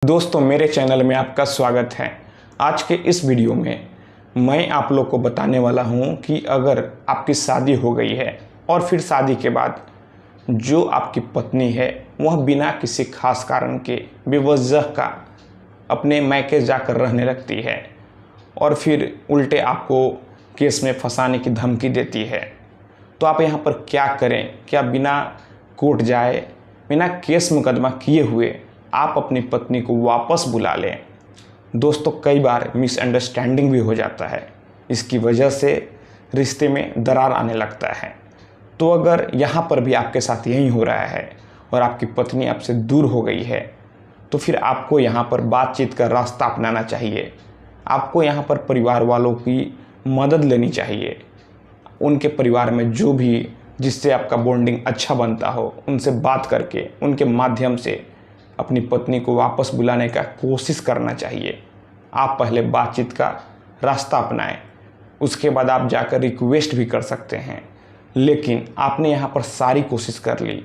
दोस्तों, मेरे चैनल में आपका स्वागत है। आज के इस वीडियो में मैं आप लोग को बताने वाला हूं कि अगर आपकी शादी हो गई है और फिर शादी के बाद जो आपकी पत्नी है वह बिना किसी खास कारण के बेवजह का अपने मायके जाकर रहने लगती है और फिर उल्टे आपको केस में फंसाने की धमकी देती है, तो आप यहाँ पर क्या करें? क्या बिना कोर्ट जाए, बिना केस मुकदमा किए हुए आप अपनी पत्नी को वापस बुला लें? दोस्तों, कई बार मिसअंडरस्टैंडिंग भी हो जाता है। इसकी वजह से रिश्ते में दरार आने लगता है। तो अगर यहाँ पर भी आपके साथ यही हो रहा है और आपकी पत्नी आपसे दूर हो गई है, तो फिर आपको यहाँ पर बातचीत का रास्ता अपनाना चाहिए। आपको यहाँ पर परिवार वालों की मदद लेनी चाहिए। उनके परिवार में जो भी जिससे आपका बॉन्डिंग अच्छा बनता हो, उनसे बात करके उनके माध्यम से अपनी पत्नी को वापस बुलाने का कोशिश करना चाहिए। आप पहले बातचीत का रास्ता अपनाएं, उसके बाद आप जाकर रिक्वेस्ट भी कर सकते हैं। लेकिन आपने यहाँ पर सारी कोशिश कर ली,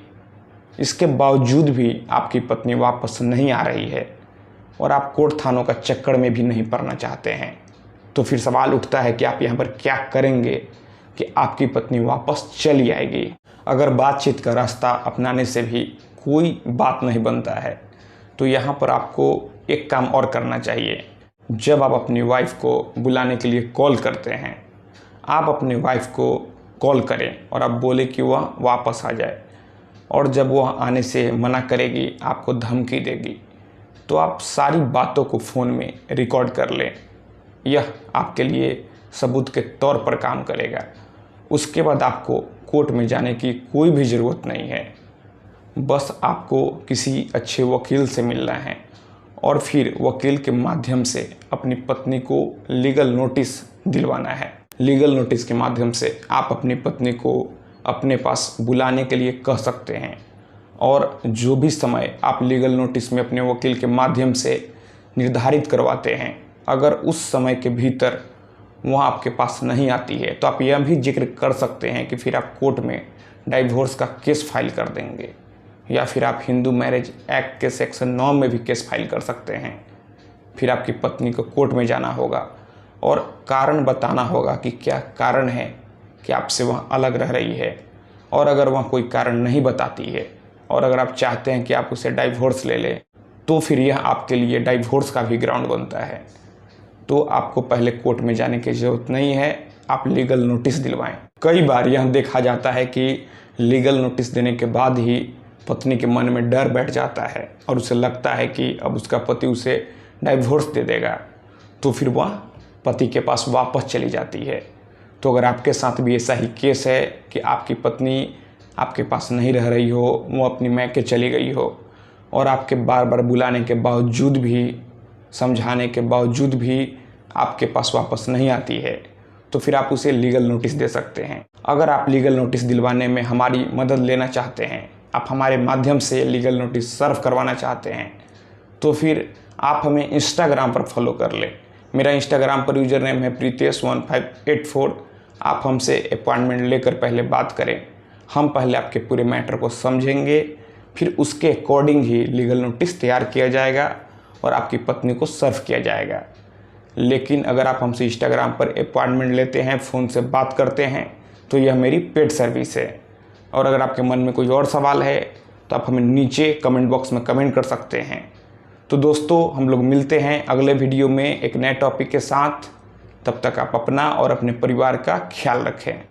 इसके बावजूद भी आपकी पत्नी वापस नहीं आ रही है और आप कोर्ट थानों का चक्कर में भी नहीं पड़ना चाहते हैं, तो फिर सवाल उठता है कि आप यहाँ पर क्या करेंगे कि आपकी पत्नी वापस चली आएगी। अगर बातचीत का रास्ता अपनाने से भी कोई बात नहीं बनता है, तो यहाँ पर आपको एक काम और करना चाहिए। जब आप अपनी वाइफ को बुलाने के लिए कॉल करते हैं, आप अपनी वाइफ को कॉल करें और आप बोले कि वह वापस आ जाए, और जब वह आने से मना करेगी, आपको धमकी देगी, तो आप सारी बातों को फ़ोन में रिकॉर्ड कर लें। यह आपके लिए सबूत के तौर पर काम करेगा। उसके बाद आपको कोर्ट में जाने की कोई भी ज़रूरत नहीं है। बस आपको किसी अच्छे वकील से मिलना है और फिर वकील के माध्यम से अपनी पत्नी को लीगल नोटिस दिलवाना है। लीगल नोटिस के माध्यम से आप अपनी पत्नी को अपने पास बुलाने के लिए कह सकते हैं, और जो भी समय आप लीगल नोटिस में अपने वकील के माध्यम से निर्धारित करवाते हैं, अगर उस समय के भीतर वह आपके पास नहीं आती है, तो आप यह भी जिक्र कर सकते हैं कि फिर आप कोर्ट में डाइवोर्स का केस फाइल कर देंगे, या फिर आप हिंदू मैरिज एक्ट के सेक्शन 9 में भी केस फाइल कर सकते हैं। फिर आपकी पत्नी को कोर्ट में जाना होगा और कारण बताना होगा कि क्या कारण है कि आपसे वह अलग रह रही है, और अगर वह कोई कारण नहीं बताती है और अगर आप चाहते हैं कि आप उसे डाइवोर्स ले लें, तो फिर यह आपके लिए डाइवोर्स का भी ग्राउंड बनता है। तो आपको पहले कोर्ट में जाने की ज़रूरत नहीं है, आप लीगल नोटिस दिलवाएं। कई बार यह देखा जाता है कि लीगल नोटिस देने के बाद ही पत्नी के मन में डर बैठ जाता है और उसे लगता है कि अब उसका पति उसे डाइवोर्स दे देगा, तो फिर वह पति के पास वापस चली जाती है। तो अगर आपके साथ भी ऐसा ही केस है कि आपकी पत्नी आपके पास नहीं रह रही हो, वो अपनी मायके चली गई हो, और आपके बार बार बुलाने के बावजूद भी, समझाने के बावजूद भी आपके पास वापस नहीं आती है, तो फिर आप उसे लीगल नोटिस दे सकते हैं। अगर आप लीगल नोटिस दिलवाने में हमारी मदद लेना चाहते हैं, आप हमारे माध्यम से लीगल नोटिस सर्व करवाना चाहते हैं, तो फिर आप हमें इंस्टाग्राम पर फॉलो कर लें। मेरा इंस्टाग्राम पर यूज़र नेम है Pritesh1584। आप हमसे अपॉइंटमेंट लेकर पहले बात करें। हम पहले आपके पूरे मैटर को समझेंगे, फिर उसके अकॉर्डिंग ही लीगल नोटिस तैयार किया जाएगा और आपकी पत्नी को सर्व किया जाएगा। लेकिन अगर आप हमसे इंस्टाग्राम पर अपॉइंटमेंट लेते हैं, फ़ोन से बात करते हैं, तो यह मेरी पेड सर्विस है। और अगर आपके मन में कोई और सवाल है, तो आप हमें नीचे कमेंट बॉक्स में कमेंट कर सकते हैं। तो दोस्तों, हम लोग मिलते हैं अगले वीडियो में एक नए टॉपिक के साथ। तब तक आप अपना और अपने परिवार का ख्याल रखें।